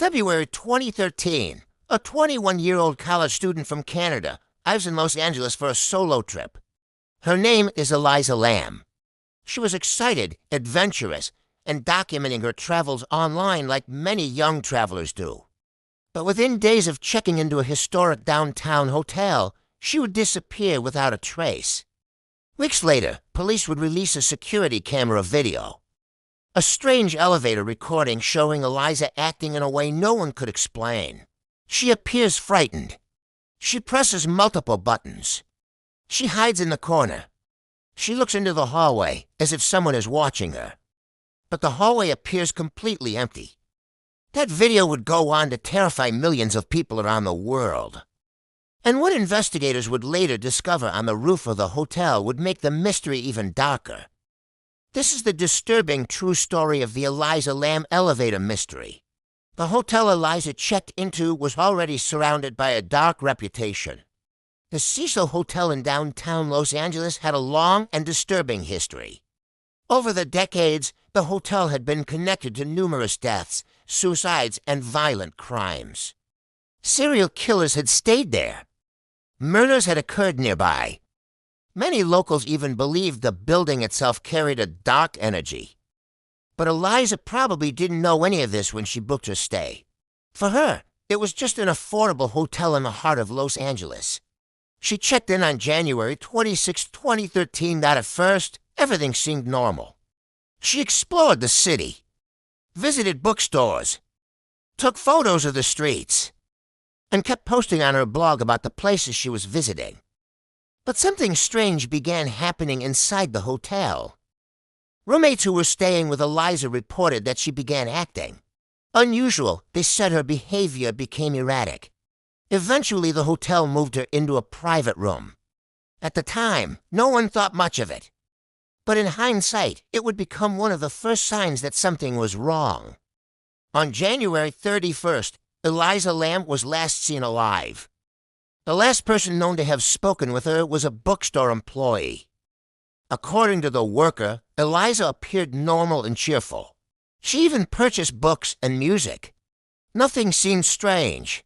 February 2013, a 21-year-old college student from Canada arrives in Los Angeles for a solo trip. Her name is Elisa Lam. She was excited, adventurous, and documenting her travels online like many young travelers do. But within days of checking into a historic downtown hotel, she would disappear without a trace. Weeks later, police would release a security camera video. A strange elevator recording showing Elisa acting in a way no one could explain. She appears frightened. She presses multiple buttons. She hides in the corner. She looks into the hallway as if someone is watching her. But the hallway appears completely empty. That video would go on to terrify millions of people around the world. And what investigators would later discover on the roof of the hotel would make the mystery even darker. This is the disturbing true story of the Elisa Lam elevator mystery. The hotel Elisa checked into was already surrounded by a dark reputation. The Cecil Hotel in downtown Los Angeles had a long and disturbing history. Over the decades, the hotel had been connected to numerous deaths, suicides, and violent crimes. Serial killers had stayed there. Murders had occurred nearby. Many locals even believed the building itself carried a dark energy. But Elisa probably didn't know any of this when she booked her stay. For her, it was just an affordable hotel in the heart of Los Angeles. She checked in on January 26, 2013, at first, everything seemed normal. She explored the city, visited bookstores, took photos of the streets, and kept posting on her blog about the places she was visiting. But something strange began happening inside the hotel. Roommates who were staying with Elisa reported that she began acting unusual. They said her behavior became erratic. Eventually, the hotel moved her into a private room. At the time, no one thought much of it. But in hindsight, it would become one of the first signs that something was wrong. On January 31st, Elisa Lam was last seen alive. The last person known to have spoken with her was a bookstore employee. According to the worker, Elisa appeared normal and cheerful. She even purchased books and music. Nothing seemed strange.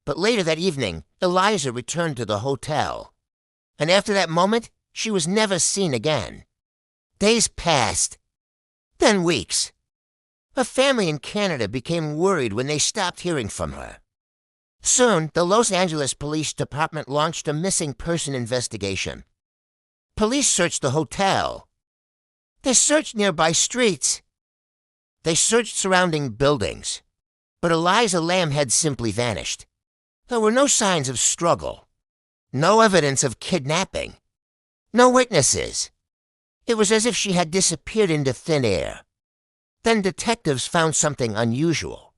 But later that evening, Elisa returned to the hotel. And after that moment, she was never seen again. Days passed, then weeks. Her family in Canada became worried when they stopped hearing from her. Soon, the Los Angeles Police Department launched a missing person investigation. Police searched the hotel. They searched nearby streets. They searched surrounding buildings. But Elisa Lam had simply vanished. There were no signs of struggle. No evidence of kidnapping. No witnesses. It was as if she had disappeared into thin air. Then detectives found something unusual.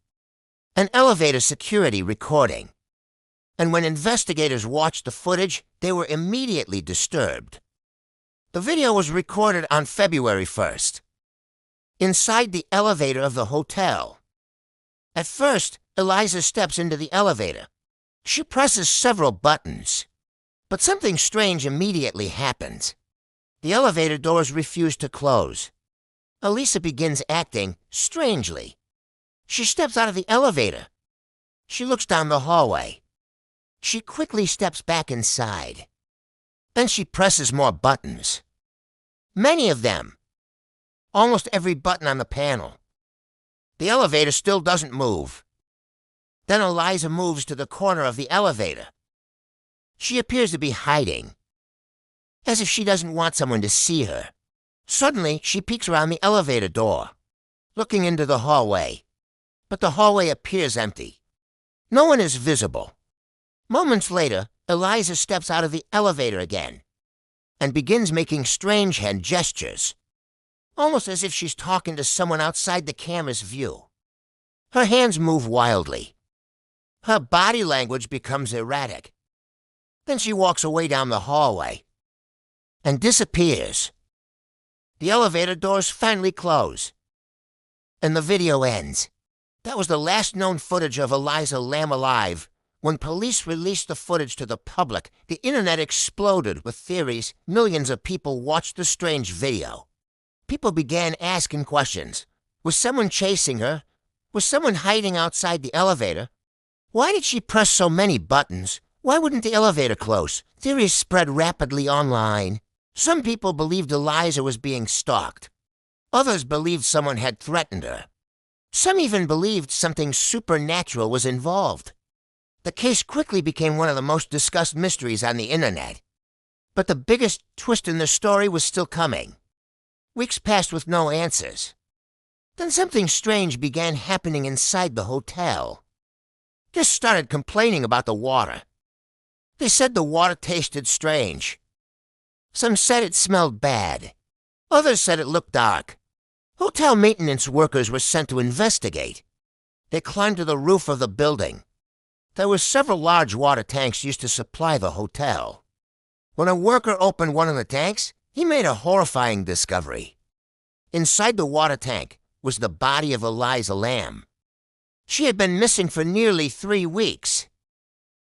An elevator security recording. And when investigators watched the footage, they were immediately disturbed. The video was recorded on February 1st. Inside the elevator of the hotel. At first, Elisa steps into the elevator. She presses several buttons. But something strange immediately happens. The elevator doors refuse to close. Elisa begins acting strangely. She steps out of the elevator. She looks down the hallway. She quickly steps back inside. Then she presses more buttons. Many of them. Almost every button on the panel. The elevator still doesn't move. Then Elisa moves to the corner of the elevator. She appears to be hiding, as if she doesn't want someone to see her. Suddenly, she peeks around the elevator door, looking into the hallway. But the hallway appears empty. No one is visible. Moments later, Elisa steps out of the elevator again and begins making strange hand gestures, almost as if she's talking to someone outside the camera's view. Her hands move wildly. Her body language becomes erratic. Then she walks away down the hallway and disappears. The elevator doors finally close, and the video ends. That was the last known footage of Elisa Lam alive. When police released the footage to the public, the internet exploded with theories. Millions of people watched the strange video. People began asking questions. Was someone chasing her? Was someone hiding outside the elevator? Why did she press so many buttons? Why wouldn't the elevator close? Theories spread rapidly online. Some people believed Eliza was being stalked. Others believed someone had threatened her. Some even believed something supernatural was involved. The case quickly became one of the most discussed mysteries on the internet. But the biggest twist in the story was still coming. Weeks passed with no answers. Then something strange began happening inside the hotel. Guests started complaining about the water. They said the water tasted strange. Some said it smelled bad. Others said it looked dark. Hotel maintenance workers were sent to investigate. They climbed to the roof of the building. There were several large water tanks used to supply the hotel. When a worker opened one of the tanks, he made a horrifying discovery. Inside the water tank was the body of Elisa Lam. She had been missing for nearly 3 weeks.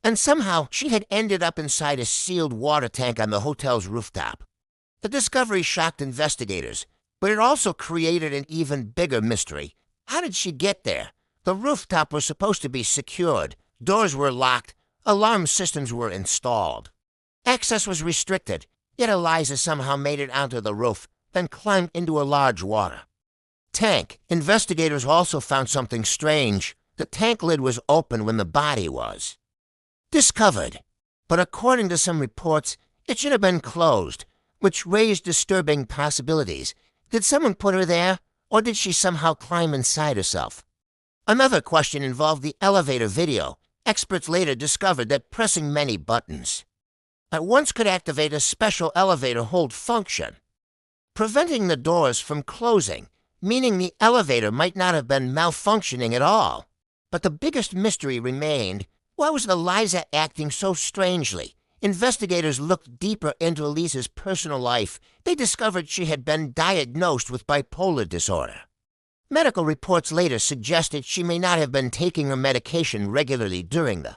And somehow she had ended up inside a sealed water tank on the hotel's rooftop. The discovery shocked investigators, but it also created an even bigger mystery. How did she get there? The rooftop was supposed to be secured. Doors were locked. Alarm systems were installed. Access was restricted, yet Eliza somehow made it onto the roof, then climbed into a large water tank. Investigators also found something strange. The tank lid was open when the body was discovered, but according to some reports, it should have been closed, which raised disturbing possibilities. Did someone put her there, or did she somehow climb inside herself? Another question involved the elevator video. Experts later discovered that pressing many buttons at once could activate a special elevator hold function, preventing the doors from closing, meaning the elevator might not have been malfunctioning at all. But the biggest mystery remained. Why was Eliza acting so strangely? Investigators looked deeper into Elisa's personal life. They discovered she had been diagnosed with bipolar disorder. Medical reports later suggested she may not have been taking her medication regularly during the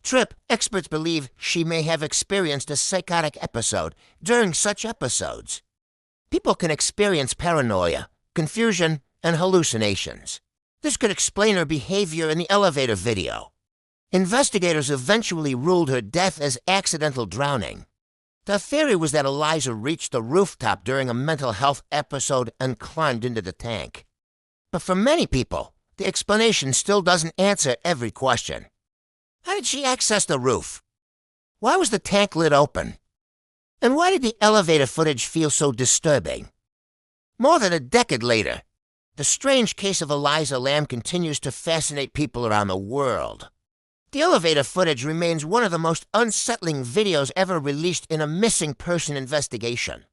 trip. Experts believe she may have experienced a psychotic episode. During such episodes, people can experience paranoia, confusion, and hallucinations. This could explain her behavior in the elevator video. Investigators eventually ruled her death as accidental drowning. The theory was that Eliza reached the rooftop during a mental health episode and climbed into the tank. But for many people, the explanation still doesn't answer every question. How did she access the roof? Why was the tank lid open? And why did the elevator footage feel so disturbing? More than a decade later, the strange case of Elisa Lam continues to fascinate people around the world. The elevator footage remains one of the most unsettling videos ever released in a missing person investigation.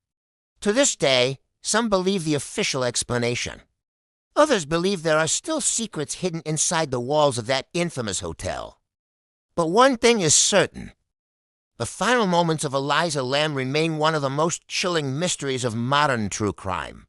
To this day, some believe the official explanation. Others believe there are still secrets hidden inside the walls of that infamous hotel. But one thing is certain. The final moments of Elisa Lam remain one of the most chilling mysteries of modern true crime.